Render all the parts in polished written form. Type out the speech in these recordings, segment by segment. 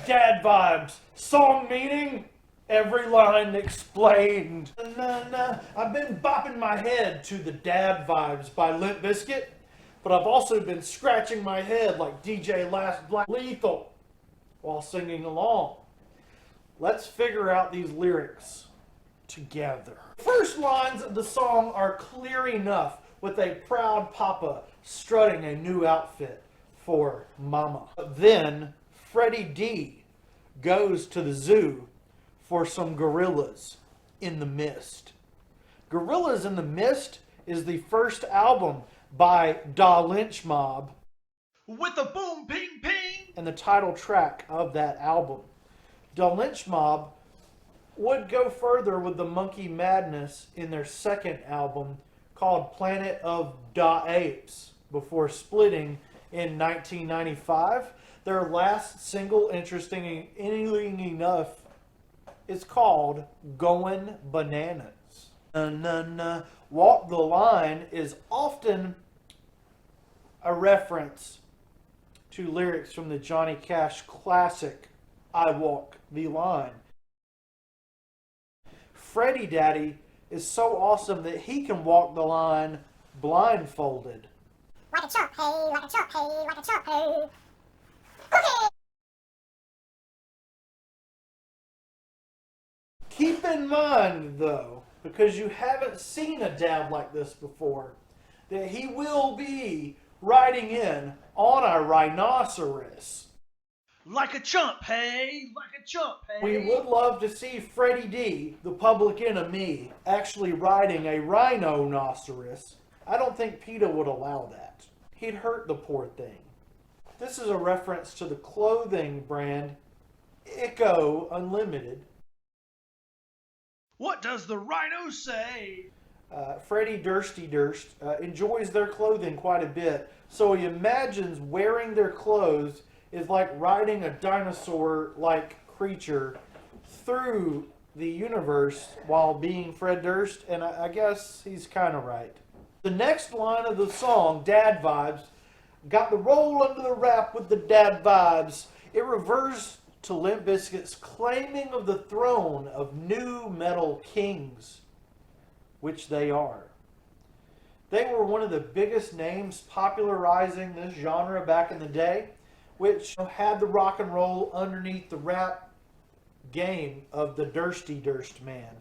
Dad Vibes. Song meaning, every line explained. I've been bopping my head to the Dad Vibes by Limp Bizkit, but I've also been scratching my head like DJ Last Black Lethal while singing along. Let's figure out these lyrics together. First lines of the song are clear enough, with a proud papa strutting a new outfit for mama. But then Freddie D goes to the zoo for some gorillas in the mist. Gorillas in the Mist is the first album by Da Lynch Mob with a boom ping ping and the title track of that album. Da Lynch Mob would go further with the Monkey Madness in their second album called Planet of Da Apes before splitting in 1995. Their last single, interestingly enough, is called Goin' Bananas. Walk the Line is often a reference to lyrics from the Johnny Cash classic I Walk the Line. Freddie Daddy is so awesome that he can walk the line blindfolded. Like a chump, hey, like a chump, hey, like a chump, hey. Okay. Keep in mind, though, because you haven't seen a dad like this before, that he will be riding in on a rhinoceros. like a chump, hey, like a chump, hey. We would love to see Freddie D, the public enemy, actually riding a rhinoceros. I don't think PETA would allow that. He'd hurt the poor thing. This is a reference to the clothing brand Eco Unlimited. What does the Rhino say? Freddie Durst enjoys their clothing quite a bit, so he imagines wearing their clothes is like riding a dinosaur-like creature through the universe while being Fred Durst, and I guess he's kind of right. The next line of the song, Dad Vibes, got the roll under the rap with the Dad Vibes. It reverts to Limp Bizkit's claiming of the throne of new metal kings, which they are. They were one of the biggest names popularizing this genre back in the day, which had the rock and roll underneath the rap game of the Durst man.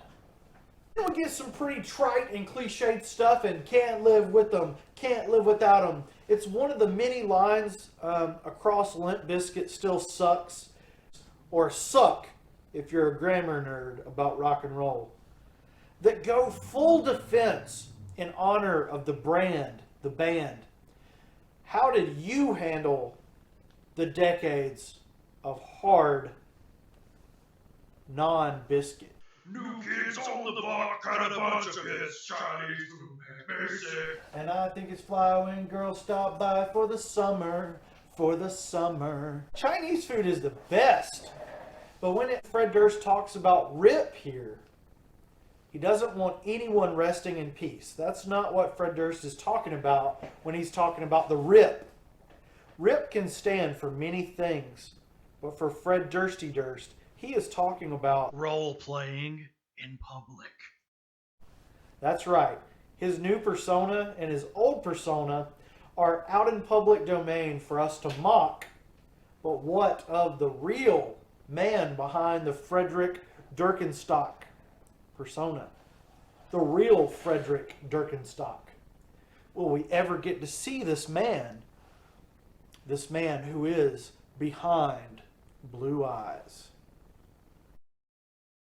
Then we get some pretty trite and cliched stuff and can't live with them, can't live without them. It's one of the many lines across Limp Bizkit Still Sucks, or Suck if you're a grammar nerd about rock and roll, that go full defense in honor of the brand, the band. How did you handle the decades of hard non-Bizkit? New kids on the block got a bunch of hits. Chinese food makes me sick. And I think it's fly when girls stop by for the summer, for the summer. Chinese food is the best. But when Fred Durst talks about Rip here, he doesn't want anyone resting in peace. That's not what Fred Durst is talking about when he's talking about the Rip. Rip can stand for many things, but for Fred Durst, he is talking about role-playing in public. That's right. His new persona and his old persona are out in public domain for us to mock. But what of the real man behind the Fredrrick Durstenstock persona? The real Fredrrick Durstenstock. Will we ever get to see this man? This man who is behind blue eyes.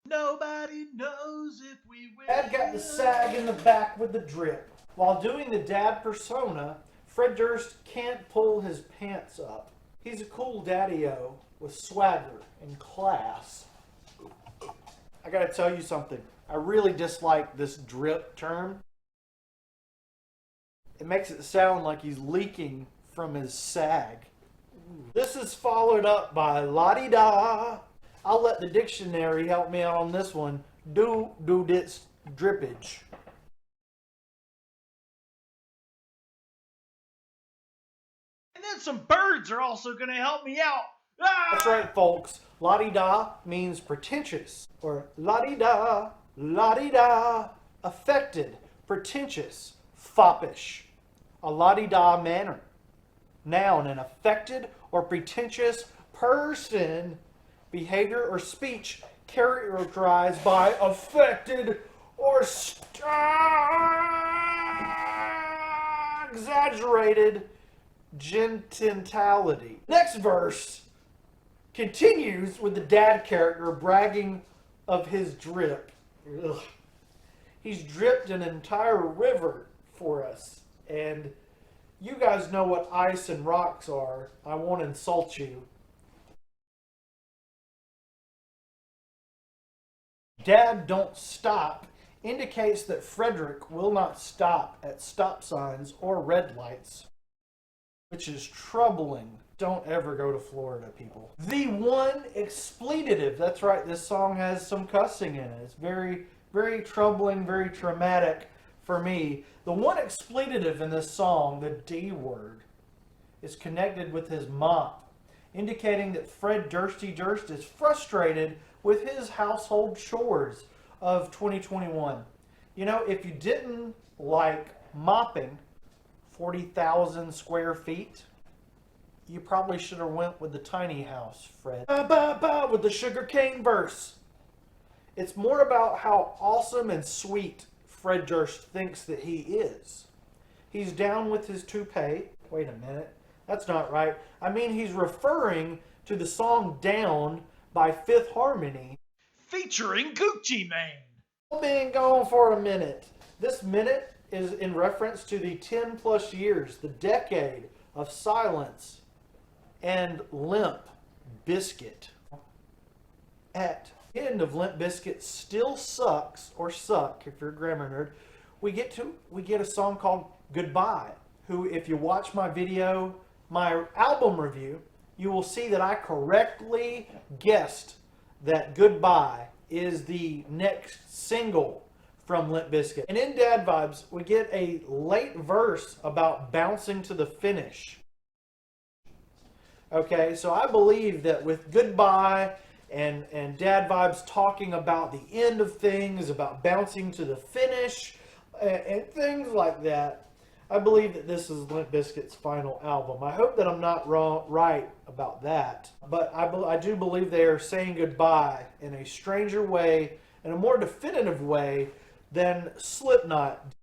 Nobody knows if we will. Dad got the sag in the back with the drip. While doing the dad persona, Fred Durst can't pull his pants up. He's a cool daddy-o with swagger and class. I gotta tell you something. I really dislike this drip term. It makes it sound like he's leaking from his sag. This is followed up by la-di-da. I'll let the dictionary help me out on this one. Do this drippage. And then some birds are also going to help me out. That's right, folks. La-di-da means pretentious, or la-di-da, la-di-da, affected, pretentious, foppish. A la-di-da manner. Noun, an affected or pretentious person, behavior or speech characterized by affected or exaggerated genitality. Next verse continues with the dad character bragging of his drip. Ugh. He's dripped an entire river for us, and you guys know what ice and rocks are. I won't insult you. Dad don't stop indicates that Fredrrick will not stop at stop signs or red lights, which is troubling. Don't ever go to Florida, people. The one expletive. That's right, this song has some cussing in it. It's very, very troubling, very traumatic for me. The one expletive in this song, the D word, is connected with his mop, indicating that Fred Durst is frustrated with his household chores of 2021. You know, if you didn't like mopping 40,000 square feet, you probably should have went with the tiny house, Fred. With the sugarcane verse. It's more about how awesome and sweet Fred Durst thinks that he is. He's down with his toupee. Wait a minute. That's not right. I mean, he's referring to the song Down by Fifth Harmony, Featuring Gucci Mane. Been gone for a minute. This minute is in reference to the 10 plus years, the decade of silence and Limp Bizkit. At the end of Limp Bizkit Still Sucks, or Suck if you're a grammar nerd, we get a song called Goodbye, who, if you watch my video, my album review, you will see that I correctly guessed that Goodbye is the next single from Limp Bizkit. And in Dad Vibes, we get a late verse about bouncing to the finish. Okay, so I believe that with Goodbye and Dad Vibes talking about the end of things, about bouncing to the finish, and things like that, I believe that this is Limp Bizkit's final album. I hope that I'm not right about that, but I do believe they are saying goodbye in a stranger way, in a more definitive way than Slipknot.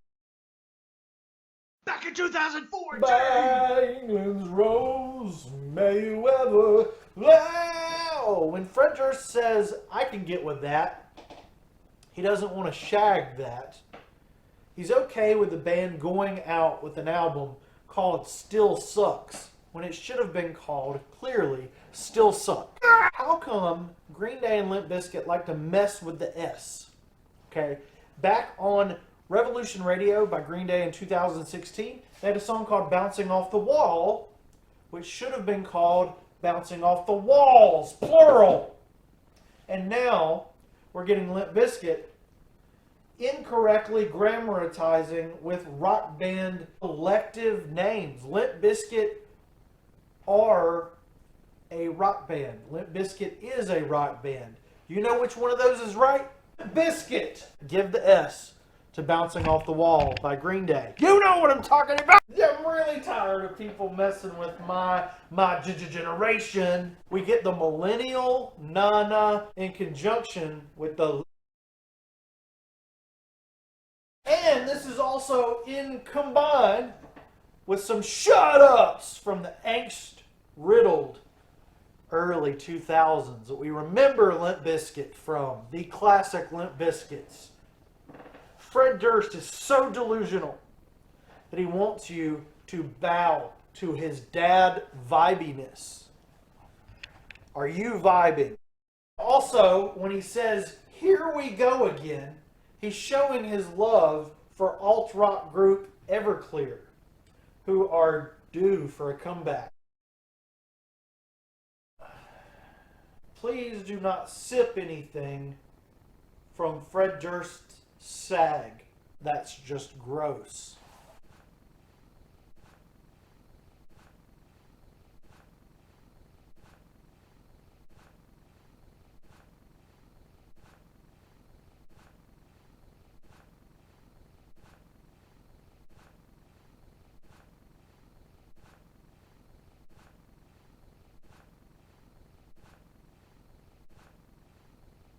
Back in 2014. By England's rose, may you ever wow. When Fred Durst says, I can get with that, he doesn't want to shag that. He's okay with the band going out with an album called Still Sucks, when it should have been called, clearly, Still Suck. How come Green Day and Limp Bizkit like to mess with the S? Okay, back on Revolution Radio by Green Day in 2016, they had a song called Bouncing Off the Wall, which should have been called Bouncing Off the Walls, plural. And now we're getting Limp Bizkit incorrectly grammarizing with rock band collective names. Limp Bizkit are a rock band. Limp Bizkit is a rock band. You know which one of those is right? Bizkit. Give the S to Bouncing Off the Wall by Green Day. You know what I'm talking about. I'm really tired of people messing with my generation. We get the millennial nana in conjunction with the. And this is also in combined with some shut-ups from the angst-riddled early 2000s that we remember Limp Bizkit from, the classic Limp Bizkits. Fred Durst is so delusional that he wants you to bow to his dad vibiness. Are you vibing? Also, when he says, "Here we go again," he's showing his love for alt-rock group Everclear, who are due for a comeback. Please do not sip anything from Fred Durst's sag. That's just gross.